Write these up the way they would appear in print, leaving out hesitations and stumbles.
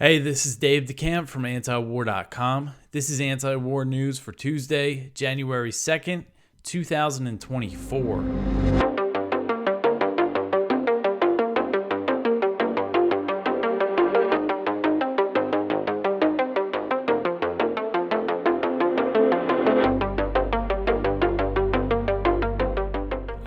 Hey, this is Dave DeCamp from antiwar.com. This is anti-war news for Tuesday, January 2nd, 2024.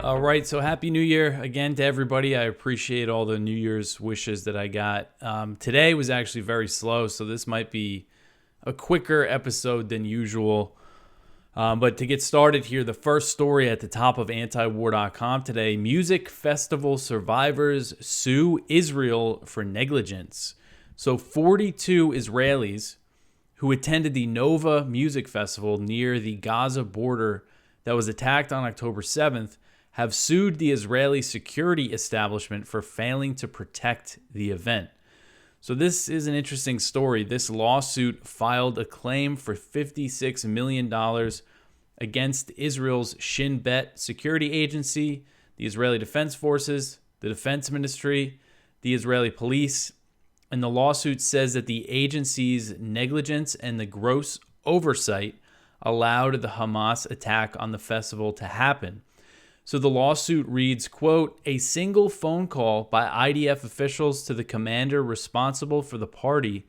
All right, so Happy New Year again to everybody. I appreciate all the New Year's wishes that I got. Today was actually very slow, so this might be a quicker episode than usual. But to get started here, the first story at the top of antiwar.com today: music festival survivors sue Israel for negligence. So 42 Israelis who attended the Nova Music Festival near the Gaza border that was attacked on October 7th have sued the Israeli security establishment for failing to protect the event. So this is an interesting story. This lawsuit filed a claim for $56 million against Israel's Shin Bet security agency, the Israeli Defense Forces, the Defense Ministry, the Israeli police, and the lawsuit says that the agency's negligence and the gross oversight allowed the Hamas attack on the festival to happen. So the lawsuit reads, quote, "A single phone call by IDF officials to the commander responsible for the party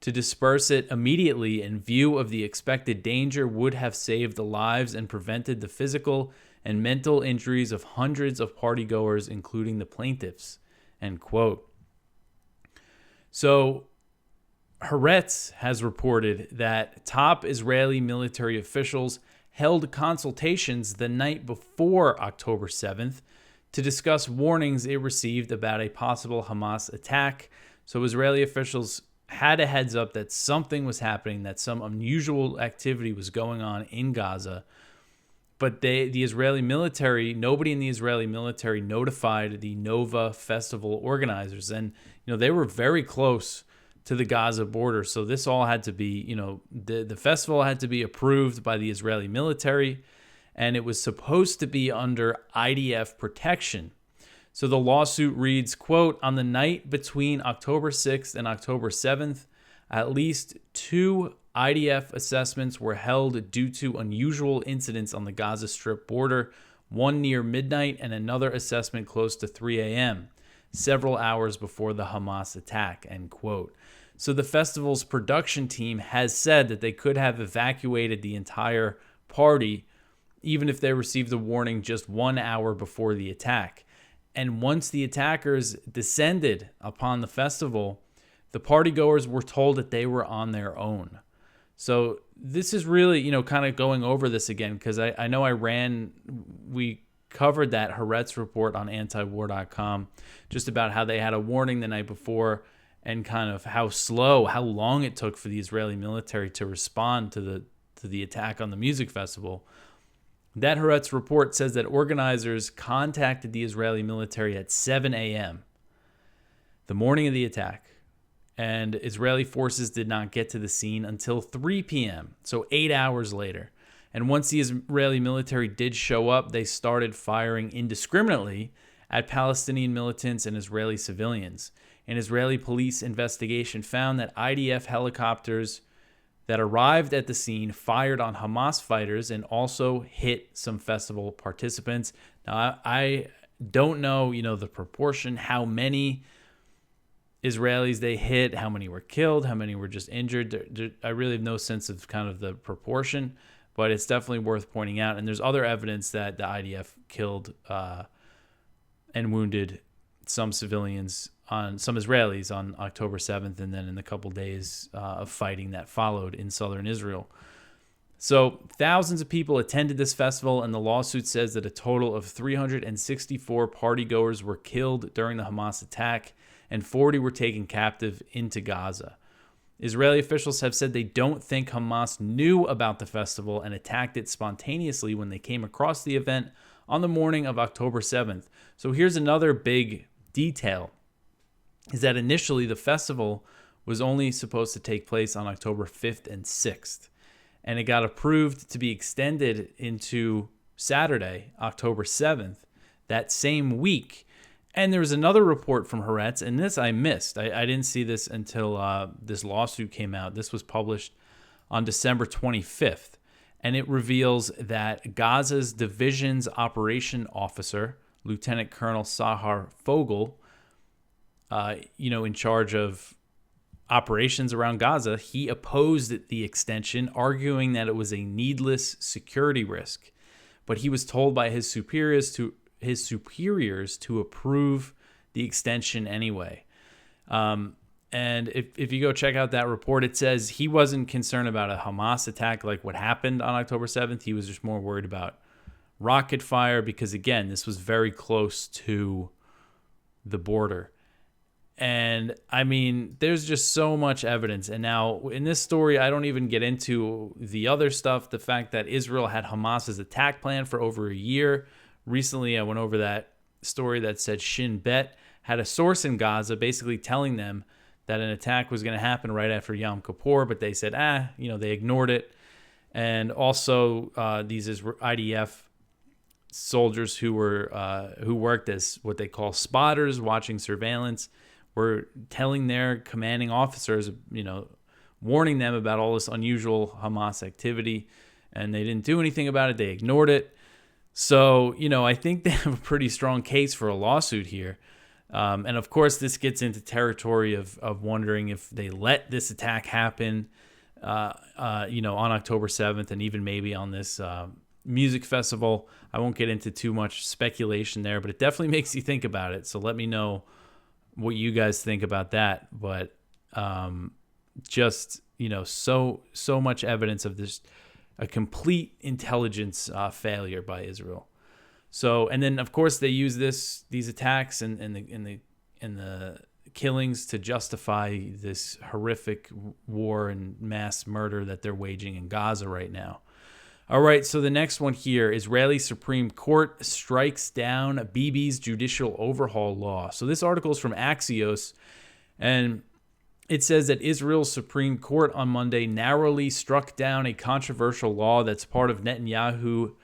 to disperse it immediately in view of the expected danger would have saved the lives and prevented the physical and mental injuries of hundreds of partygoers, including the plaintiffs," end quote. So Haaretz has reported that top Israeli military officials held consultations the night before October 7th to discuss warnings it received about a possible Hamas attack. So Israeli officials had a heads up that something was happening, that some unusual activity was going on in Gaza. But the Israeli military, nobody in the Israeli military notified the Nova Festival organizers. And, they were very close to the Gaza border. So this all had to be, the festival had to be approved by the Israeli military, and it was supposed to be under IDF protection. So the lawsuit reads, quote, "On the night between October 6th and October 7th, at least 2 IDF assessments were held due to unusual incidents on the Gaza Strip border, one near midnight and another assessment close to 3 a.m., several hours before the Hamas attack," end quote. So the festival's production team has said that they could have evacuated the entire party even if they received a warning just 1 hour before the attack. And once the attackers descended upon the festival, the partygoers were told that they were on their own. So this is really, kind of going over this again, because I know we covered that Haaretz report on antiwar.com just about how they had a warning the night before and kind of how long it took for the Israeli military to respond to the attack on the music festival. That Haaretz report says that organizers contacted the Israeli military at 7 a.m., the morning of the attack, and Israeli forces did not get to the scene until 3 p.m., so 8 hours later. And once the Israeli military did show up, they started firing indiscriminately at Palestinian militants and Israeli civilians. An Israeli police investigation found that IDF helicopters that arrived at the scene fired on Hamas fighters and also hit some festival participants. Now, I don't know, the proportion, how many Israelis they hit, how many were killed, how many were just injured. I really have no sense of kind of the proportion, but it's definitely worth pointing out. And there's other evidence that the IDF killed and wounded some civilians, some Israelis on October 7th, and then in the couple days of fighting that followed in southern Israel. So thousands of people attended this festival, and the lawsuit says that a total of 364 partygoers were killed during the Hamas attack, and 40 were taken captive into Gaza. Israeli officials have said they don't think Hamas knew about the festival and attacked it spontaneously when they came across the event on the morning of October 7th. So here's another big detail, is that initially the festival was only supposed to take place on October 5th and 6th, and it got approved to be extended into Saturday, October 7th, that same week. And there was another report from Haaretz, and this I missed. I didn't see this until this lawsuit came out. This was published on December 25th, and it reveals that Gaza's division's operation officer, Lieutenant Colonel Sahar Fogel, in charge of operations around Gaza, he opposed the extension, arguing that it was a needless security risk. But he was told by his superiors to approve the extension anyway. And if you go check out that report, it says he wasn't concerned about a Hamas attack like what happened on October 7th. He was just more worried about rocket fire because, again, this was very close to the border. And, I mean, there's just so much evidence. And now, in this story, I don't even get into the other stuff, the fact that Israel had Hamas's attack plan for over a year. Recently, I went over that story that said Shin Bet had a source in Gaza basically telling them that an attack was going to happen right after Yom Kippur, but they said, they ignored it. And also, these IDF soldiers who worked as what they call spotters, watching surveillance, were telling their commanding officers, warning them about all this unusual Hamas activity, and they didn't do anything about it. They ignored it. So, I think they have a pretty strong case for a lawsuit here. And of course, this gets into territory of wondering if they let this attack happen, on October 7th and even maybe on this music festival. I won't get into too much speculation there, but it definitely makes you think about it. So let me know what you guys think about that. But so much evidence of this, a complete intelligence failure by Israel. So, and then of course they use these attacks and the killings to justify this horrific war and mass murder that they're waging in Gaza right now. All right, so the next one here, Israeli Supreme Court strikes down Bibi's Judicial Overhaul law. So this article is from Axios, and it says that Israel's Supreme Court on Monday narrowly struck down a controversial law that's part of the Netanyahu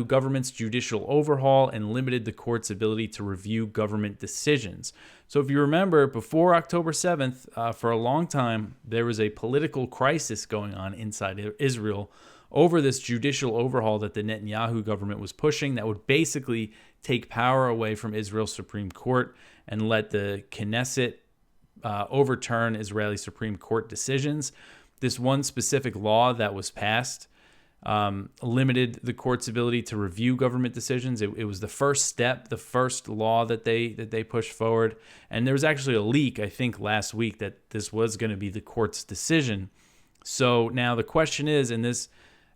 government's judicial overhaul and limited the court's ability to review government decisions. So if you remember, before October 7th, for a long time, there was a political crisis going on inside Israel over this judicial overhaul that the Netanyahu government was pushing that would basically take power away from Israel's Supreme Court and let the Knesset overturn Israeli Supreme Court decisions. This one specific law that was passed limited the court's ability to review government decisions. It was the first step, the first law that they pushed forward. And there was actually a leak, I think, last week that this was going to be the court's decision. So now the question is, and this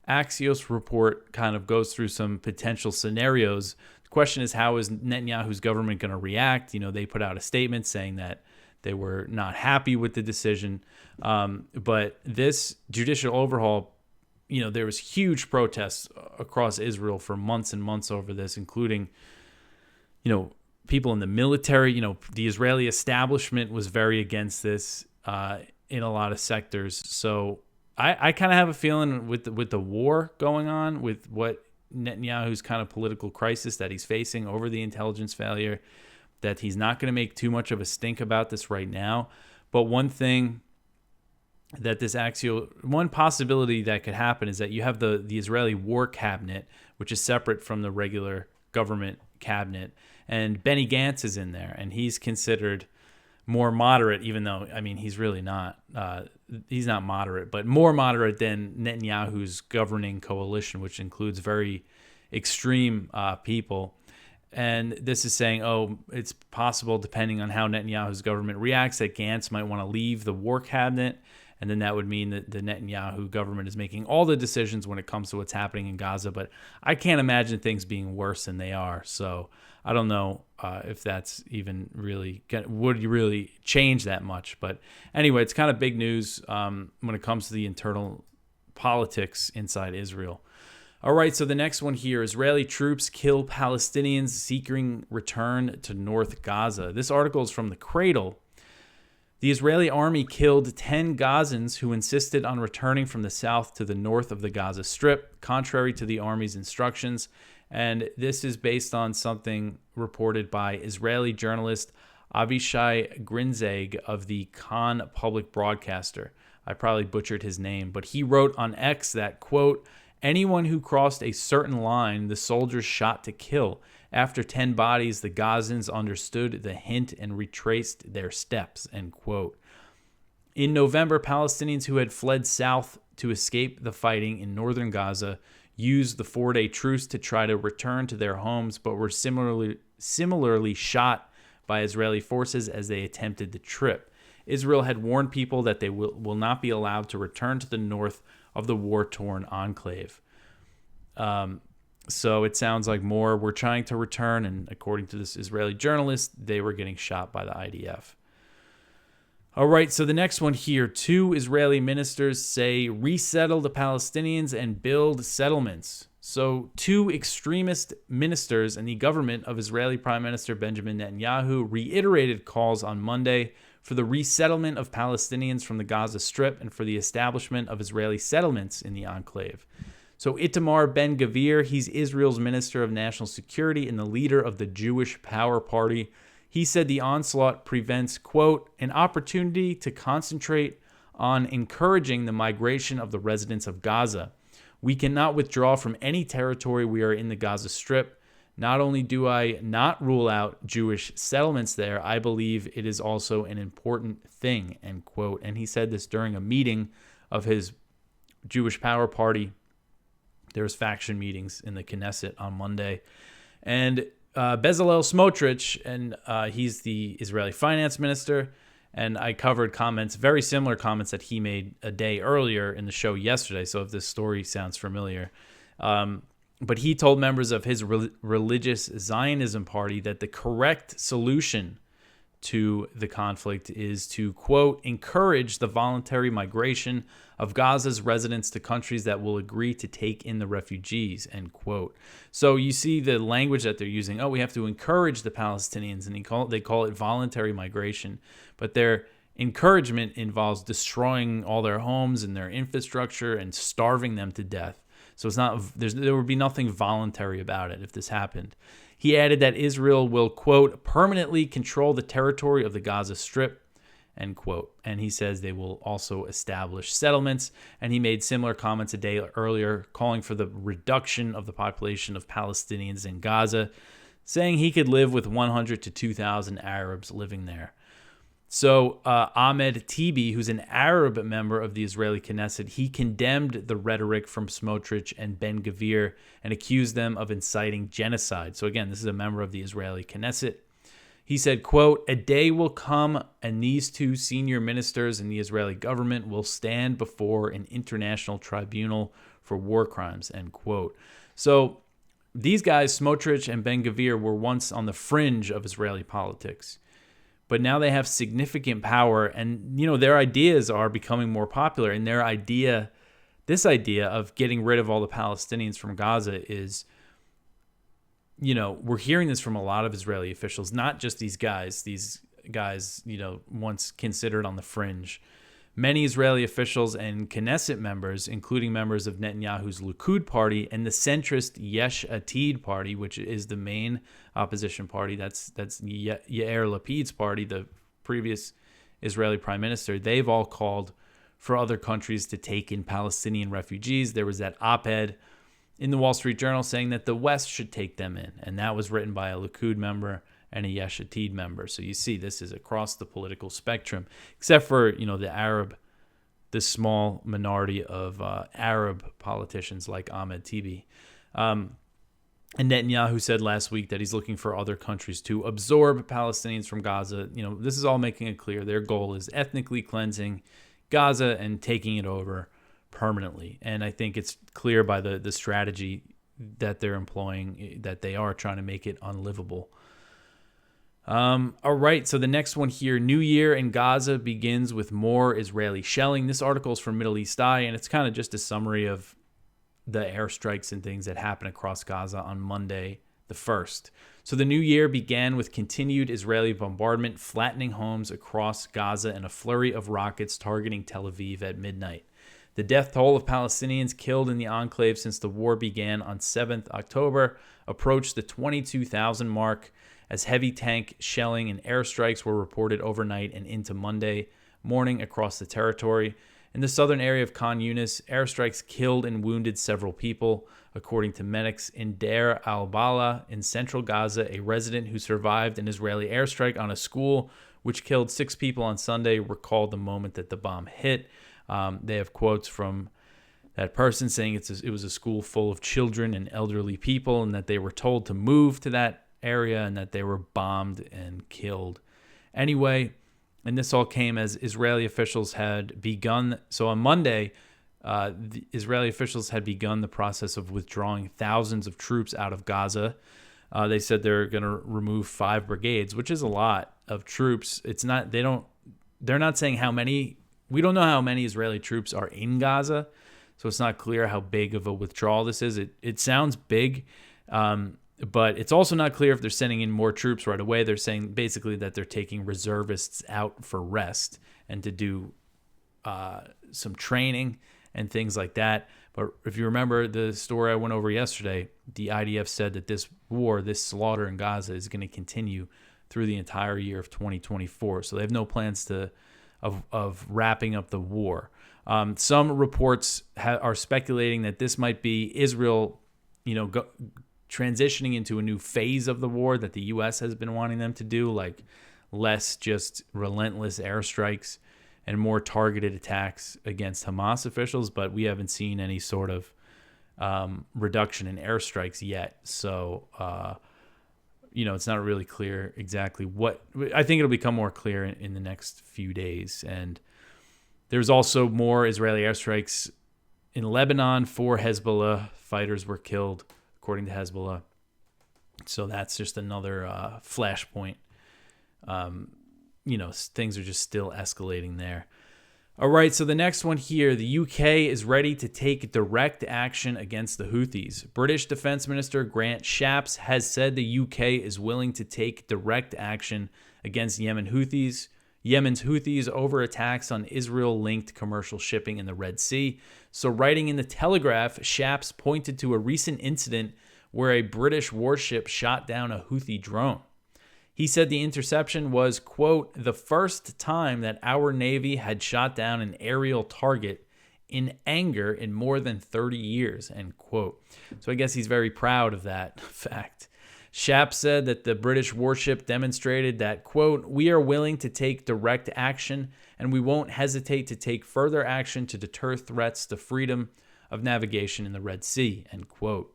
Axios report kind of goes through some potential scenarios. The question is, how is Netanyahu's government going to react? They put out a statement saying that they were not happy with the decision. But this judicial overhaul, there was huge protests across Israel for months and months over this, including, people in the military. The Israeli establishment was very against this in a lot of sectors. So I kind of have a feeling with the war going on, with what Netanyahu's kind of political crisis that he's facing over the intelligence failure, that he's not going to make too much of a stink about this right now. But one thing that one possibility that could happen is that you have the Israeli War Cabinet, which is separate from the regular government cabinet, and Benny Gantz is in there, and he's considered more moderate, even though, he's really not. He's not moderate, but more moderate than Netanyahu's governing coalition, which includes very extreme people. And this is saying, it's possible, depending on how Netanyahu's government reacts, that Gantz might want to leave the war cabinet. And then that would mean that the Netanyahu government is making all the decisions when it comes to what's happening in Gaza. But I can't imagine things being worse than they are. So I don't know if that's even would really change that much. But anyway, it's kind of big news when it comes to the internal politics inside Israel. All right, so the next one here, Israeli troops kill Palestinians seeking return to North Gaza. This article is from The Cradle. The Israeli army killed 10 Gazans who insisted on returning from the south to the north of the Gaza Strip, contrary to the army's instructions, And this is based on something reported by Israeli journalist Avishai Grinzeg of the Khan public broadcaster. I probably butchered his name, but he wrote on X that, quote, anyone who crossed a certain line, the soldiers shot to kill. After 10 bodies, the Gazans understood the hint and retraced their steps, end quote. In November, Palestinians who had fled south to escape the fighting in northern Gaza used the 4-day truce to try to return to their homes, but were similarly shot by Israeli forces as they attempted the trip. Israel had warned people that they will not be allowed to return to the north of the war-torn enclave. So it sounds like more were trying to return, and according to this Israeli journalist, they were getting shot by the IDF. All right, so the next one here, 2 Israeli ministers say resettle the Palestinians and build settlements. So 2 extremist ministers in the government of Israeli Prime Minister Benjamin Netanyahu reiterated calls on Monday for the resettlement of Palestinians from the Gaza Strip and for the establishment of Israeli settlements in the enclave. So Itamar Ben-Gvir, he's Israel's Minister of National Security and the leader of the Jewish Power Party. He said the onslaught prevents, quote, an opportunity to concentrate on encouraging the migration of the residents of Gaza. We cannot withdraw from any territory we are in the Gaza Strip. Not only do I not rule out Jewish settlements there, I believe it is also an important thing, end quote. And he said this during a meeting of his Jewish Power Party. There was faction meetings in the Knesset on Monday. And Bezalel Smotrich, and he's the Israeli finance minister, and I covered comments, very similar comments that he made a day earlier in the show yesterday, so if this story sounds familiar. But he told members of his religious Zionism party that the correct solution to the conflict is to, quote, encourage the voluntary migration of Gaza's residents to countries that will agree to take in the refugees, end quote. So you see the language that they're using. Oh, we have to encourage the Palestinians, and they call it voluntary migration. But their encouragement involves destroying all their homes and their infrastructure and starving them to death. So it's not, there would be nothing voluntary about it if this happened. He added that Israel will, quote, permanently control the territory of the Gaza Strip, end quote. And he says they will also establish settlements. And he made similar comments a day earlier, calling for the reduction of the population of Palestinians in Gaza, saying he could live with 100 to 2,000 Arabs living there. So Ahmed Tibi, who's an Arab member of the Israeli Knesset, he condemned the rhetoric from Smotrich and Ben-Gvir and accused them of inciting genocide. So again, this is a member of the Israeli Knesset. He said, quote, a day will come and these 2 senior ministers in the Israeli government will stand before an international tribunal for war crimes, end quote. So these guys, Smotrich and Ben-Gvir, were once on the fringe of Israeli politics. But now they have significant power, and their ideas are becoming more popular. And this idea of getting rid of all the Palestinians from Gaza is, we're hearing this from a lot of Israeli officials, not just these guys. These guys, once considered on the fringe. Many Israeli officials and Knesset members, including members of Netanyahu's Likud party and the centrist Yesh Atid party, which is the main opposition party, that's Yair Lapid's party, the previous Israeli prime minister, they've all called for other countries to take in Palestinian refugees. There was that op-ed in the Wall Street Journal saying that the West should take them in, and that was written by a Likud member and a Yesh Atid member. So you see, this is across the political spectrum, except for, the small minority of Arab politicians like Ahmed Tibi. And Netanyahu said last week that he's looking for other countries to absorb Palestinians from Gaza. This is all making it clear their goal is ethnically cleansing Gaza and taking it over permanently. And I think it's clear by the strategy that they're employing that they are trying to make it unlivable. All right, so the next one here, New Year in Gaza begins with more Israeli shelling. This article is from Middle East Eye, and it's kind of just a summary of the airstrikes and things that happened across Gaza on Monday the 1st. So the new year began with continued Israeli bombardment, flattening homes across Gaza and a flurry of rockets targeting Tel Aviv at midnight. The death toll of Palestinians killed in the enclave since the war began on 7th October approached the 22,000 mark as heavy tank shelling and airstrikes were reported overnight and into Monday morning across the territory. In the southern area of Khan Yunis, airstrikes killed and wounded several people, according to medics in Deir al-Balah in central Gaza. A resident who survived an Israeli airstrike on a school, which killed 6 people on Sunday, recalled the moment that the bomb hit. They have quotes from that person saying it was a school full of children and elderly people, and that they were told to move to that area and that they were bombed and killed. Anyway, and this all came as Israeli officials had begun. So on Monday, the Israeli officials had begun the process of withdrawing thousands of troops out of Gaza. They said they're going to remove 5 brigades, which is a lot of troops. They're not saying how many. We don't know how many Israeli troops are in Gaza, so it's not clear how big of a withdrawal this is. It sounds big, but it's also not clear if they're sending in more troops right away. They're saying basically that they're taking reservists out for rest and to do some training and things like that. But if you remember the story I went over yesterday, the IDF said that this war, this slaughter in Gaza is going to continue through the entire year of 2024. So they have no plans of wrapping up the war. Some reports are speculating that this might be Israel, transitioning into a new phase of the war that the U.S. has been wanting them to do, like less just relentless airstrikes and more targeted attacks against Hamas officials. But we haven't seen any sort of reduction in airstrikes yet. So, it's not really clear exactly what. I think it'll become more clear in the next few days. And there's also more Israeli airstrikes in Lebanon. 4 Hezbollah fighters were killed, according to Hezbollah. So that's just another flashpoint. Things are just still escalating there. All right, so the next one here, the UK is ready to take direct action against the Houthis. British Defense Minister Grant Shapps has said the UK is willing to take direct action against Yemen's Houthis over attacks on Israel-linked commercial shipping in the Red Sea. So writing in the Telegraph, Shapps pointed to a recent incident where a British warship shot down a Houthi drone. He said the interception was, quote, the first time that our Navy had shot down an aerial target in anger in more than 30 years, end quote. So I guess he's very proud of that fact. Shapps said that the British warship demonstrated that, quote, we are willing to take direct action and we won't hesitate to take further action to deter threats to freedom of navigation in the Red Sea, end quote.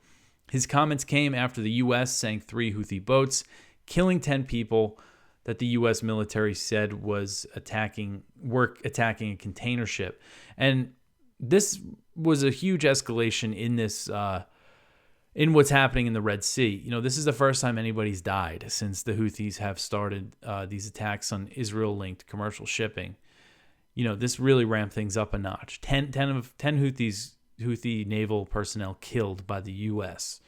His comments came after the U.S. sank 3 Houthi boats, killing 10 people that the U.S. military said was attacking a container ship. And this was a huge escalation in this, in what's happening in the Red Sea. This is the first time anybody's died since the Houthis have started these attacks on Israel-linked commercial shipping. This really ramped things up a notch. 10 Houthi naval personnel killed by the U.S.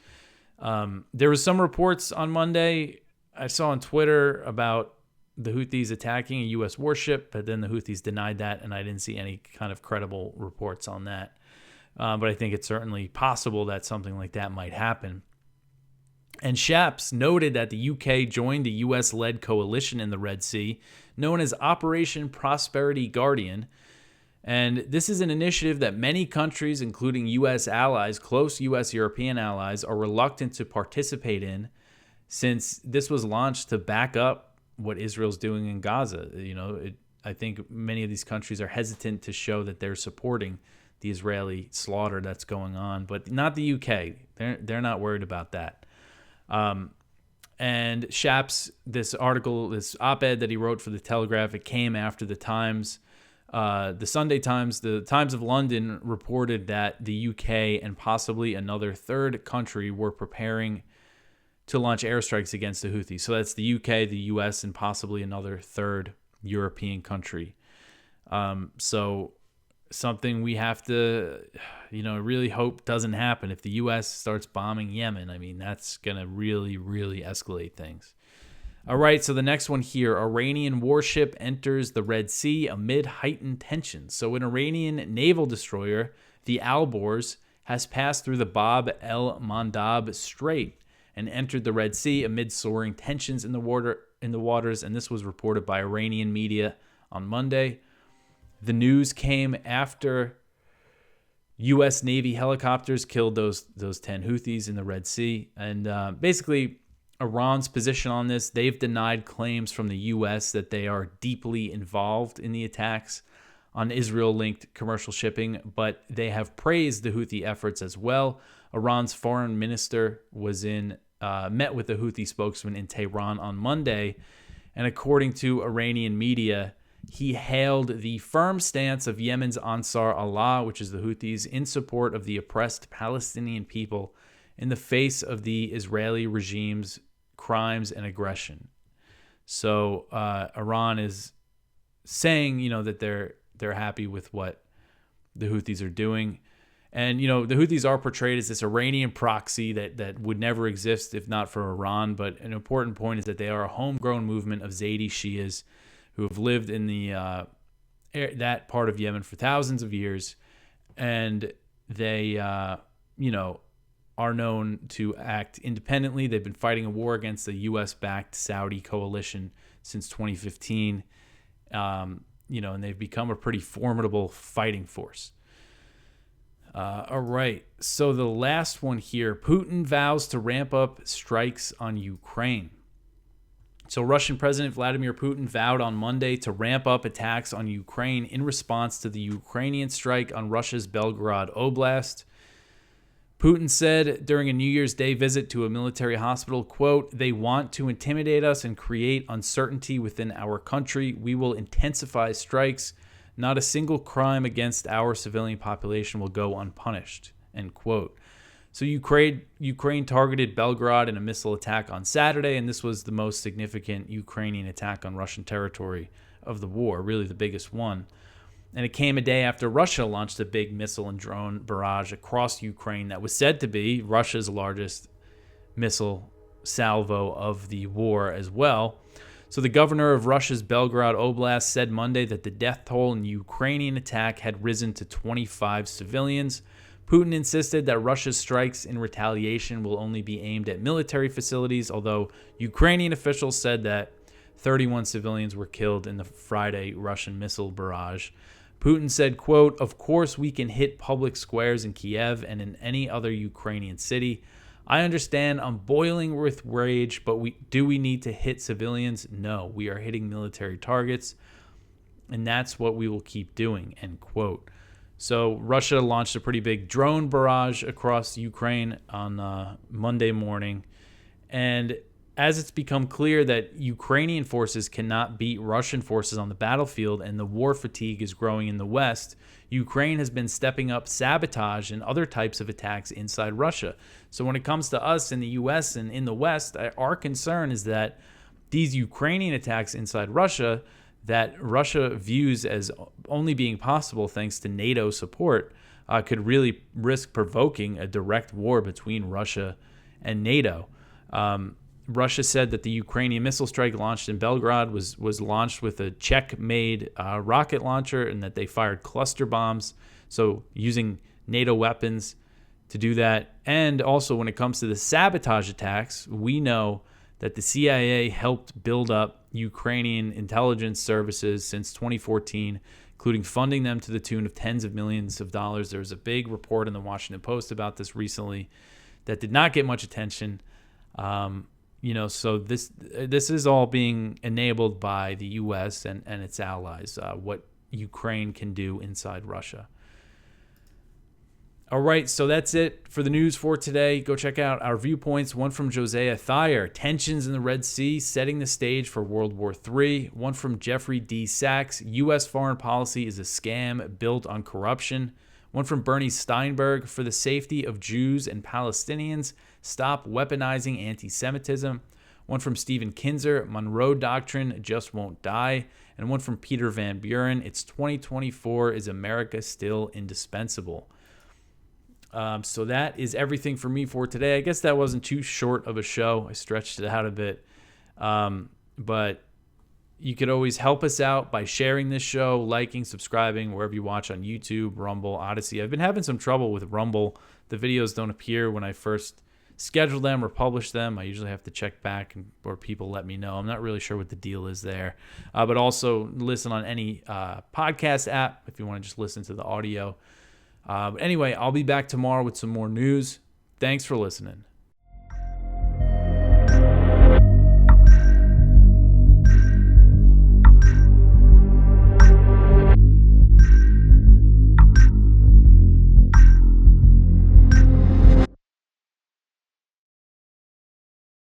There was some reports on Monday I saw on Twitter about the Houthis attacking a U.S. warship, but then the Houthis denied that, and I didn't see any kind of credible reports on that. But I think it's certainly possible that something like that might happen. And Shapps noted that the UK joined a U.S.-led coalition in the Red Sea known as Operation Prosperity Guardian. And this is an initiative that many countries, including U.S. allies, close U.S. European allies, are reluctant to participate in, since this was launched to back up what Israel's doing in Gaza. I think many of these countries are hesitant to show that they're supporting the Israeli slaughter that's going on, but not the UK. They're not worried about that. And Shapps, this article, this op-ed that he wrote for the Telegraph, it came after the Times, the Sunday Times, the Times of London reported that the UK and possibly another third country were preparing to launch airstrikes against the Houthis. So that's the UK, the US, and possibly another third European country. So something we have to, really hope doesn't happen. If the U.S. starts bombing Yemen, that's going to really, really escalate things. All right, so the next one here, Iranian warship enters the Red Sea amid heightened tensions. So an Iranian naval destroyer, the Alborz, has passed through the Bab el-Mandab Strait and entered the Red Sea amid soaring tensions in the waters, and this was reported by Iranian media on Monday. The news came after U.S. Navy helicopters killed those 10 Houthis in the Red Sea, and basically Iran's position on this, they've denied claims from the U.S. that they are deeply involved in the attacks on Israel-linked commercial shipping, but they have praised the Houthi efforts as well. Iran's foreign minister was met with the Houthi spokesman in Tehran on Monday, and according to Iranian media, he hailed the firm stance of Yemen's Ansar Allah, which is the Houthis, in support of the oppressed Palestinian people in the face of the Israeli regime's crimes and aggression. So Iran is saying, that they're happy with what the Houthis are doing. And, the Houthis are portrayed as this Iranian proxy that would never exist if not for Iran. But an important point is that they are a homegrown movement of Zaidi Shias who have lived in that part of Yemen for thousands of years. And they, are known to act independently. They've been fighting a war against the U.S.-backed Saudi coalition since 2015, and they've become a pretty formidable fighting force. All right, so the last one here, Putin vows to ramp up strikes on Ukraine. So Russian President Vladimir Putin vowed on Monday to ramp up attacks on Ukraine in response to the Ukrainian strike on Russia's Belgorod Oblast. Putin said during a New Year's Day visit to a military hospital, quote, "They want to intimidate us and create uncertainty within our country. We will intensify strikes. Not a single crime against our civilian population will go unpunished," end quote. So Ukraine targeted Belgorod in a missile attack on Saturday, and this was the most significant Ukrainian attack on Russian territory of the war, really the biggest one. And it came a day after Russia launched a big missile and drone barrage across Ukraine that was said to be Russia's largest missile salvo of the war as well. So the governor of Russia's Belgorod Oblast said Monday that the death toll in the Ukrainian attack had risen to 25 civilians. Putin insisted that Russia's strikes in retaliation will only be aimed at military facilities, although Ukrainian officials said that 31 civilians were killed in the Friday Russian missile barrage. Putin said, quote, "Of course we can hit public squares in Kiev and in any other Ukrainian city. I understand I'm boiling with rage, but do we need to hit civilians? No, we are hitting military targets, and that's what we will keep doing," end quote. So Russia launched a pretty big drone barrage across Ukraine on Monday morning, and as it's become clear that Ukrainian forces cannot beat Russian forces on the battlefield and the war fatigue is growing in the West, Ukraine has been stepping up sabotage and other types of attacks inside Russia. So when it comes to us in the U.S. and in the West, our concern is that these Ukrainian attacks inside Russia that Russia views as only being possible thanks to NATO support could really risk provoking a direct war between Russia and NATO. Russia said that the Ukrainian missile strike launched in Belgorod was launched with a Czech-made rocket launcher and that they fired cluster bombs, so using NATO weapons to do that. And also when it comes to the sabotage attacks, we know that the CIA helped build up Ukrainian intelligence services since 2014, including funding them to the tune of tens of millions of dollars. There was a big report in the Washington Post about this recently that did not get much attention. So this is all being enabled by the U.S. and its allies, what Ukraine can do inside Russia. All right, so that's it for the news for today. Go check out our viewpoints. One from Josiah Thayer, tensions in the Red Sea setting the stage for World War III. One from Jeffrey D. Sachs, U.S. foreign policy is a scam built on corruption. One from Bernie Steinberg, for the safety of Jews and Palestinians, stop weaponizing anti-Semitism. One from Stephen Kinzer, Monroe Doctrine just won't die. And one from Peter Van Buren, it's 2024, is America still indispensable? So that is everything for me for today. I guess that wasn't too short of a show. I stretched it out a bit. But you could always help us out by sharing this show, liking, subscribing, wherever you watch on YouTube, Rumble, Odyssey. I've been having some trouble with Rumble. The videos don't appear when I first schedule them or publish them. I usually have to check back or people let me know. I'm not really sure what the deal is there. But also listen on any podcast app if you want to just listen to the audio. But anyway, I'll be back tomorrow with some more news. Thanks for listening.